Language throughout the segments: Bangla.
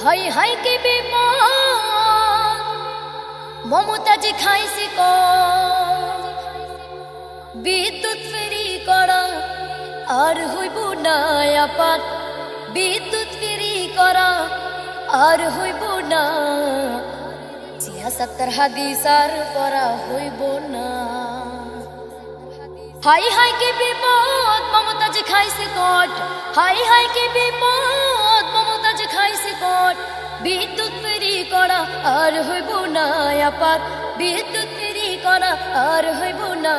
হাই হাই কি বিপদ মমতাজি খাইছে ক বিদ্যুৎ ফেরি করা আর হইব না আপাত বিদ্যুৎ ফেরি করা আর হইব না সিয়াসতের হাদিস আর করা হইব না। হাই হাই কি বিপদ মমতাজি খাইছে কট হাই হাই কি বিপদ মমতাজি খাইছে কট বিদ্যুৎ ফেরি করা আর হইব না আপাত বিদ্যুৎ ফেরি করা আর হইব না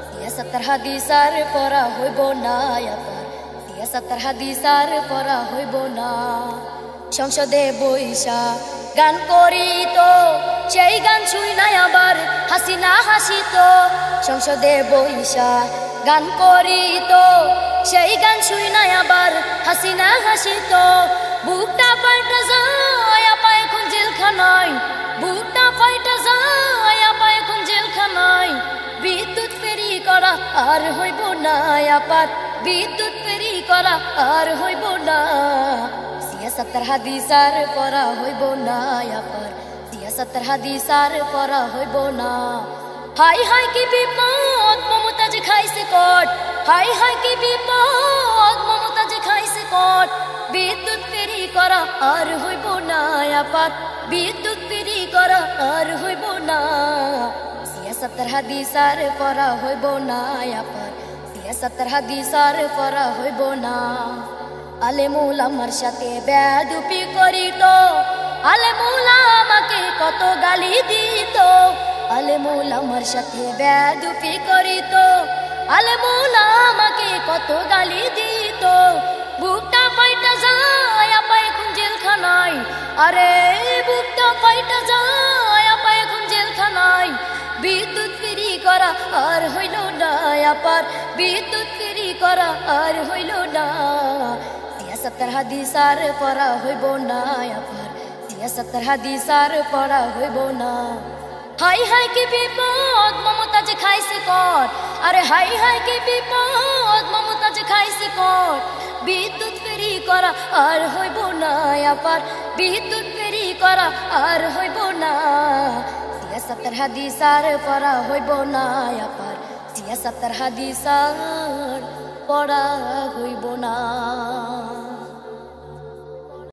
সিয়াসতের হাদিস আর করা হইব না আপাত সিয়াসতের হাদিস আর করা হইব না। সংসদে বইসা গান করিত সেই গান শুই নাই আবার হাসিনা হাসিত সংসদে বইসা গান করিত সেই গান শুই নাই আবার হাসিনা হাসিত বুকটা পাল্টা যায় আপা এখন জেলখানায় বুকটা পাল্টা যায় আপা এখন জেলখানায় বিদ্যুৎ ফেরি করা আর হইব না আপাত বিদ্যুৎ ফেরি করা আর হইব না সিয়াসতের হাদিস আর করা হইব না আপার সিয়াসতের হাদিস আর করা হইব না। হাই হাই কি বিপদ মমতাজি খাইছে কট হাই হাই কি বিপদ মমতাজি খাইছে কট বিদ্যুৎ ফেরি করা আর হইব না আপাত বিদ্যুৎ ফেরি করা আর হইব না সিয়াসতের হাদিস আর করা হইব না আপার সিয়াসতের হাদিস আর করা হইব না। আলেমুল আমার সাথে বেয়াদবি করিত আলেমুল আমাকে কত গালি দিত আলেমুল আমার সাথে বেয়াদবি করিত আলেমুল আমাকে কত গালি দিত বুকটা ফাইটা যায় আপা এখন জেলখানায় আরে বুকটা ফাইটা যায় আপা এখন জেলখানায় বিদ্যুৎ ফেরি করা আর হইল না আপার বিদ্যুৎ ফেরি করা আর হইল না সিয়াসতের হাদিস আর পড়া হইব না আপার সিয়াসতের হাদিস আর পড়া হইব না। হাই হাই কি বিপদ মমতাজি খাইছে কট আরে হাই হাই কি বিপদ মমতাজি খাইছে কট বিদ্যুৎ ফেরি করা আর হইব না আপার বিদ্যুৎ ফেরি করা আর হইব না সিয়াসতের হাদিস আর পড়া হইব না আপার সিয়াসতের হাদিস আর পড়া হইব না।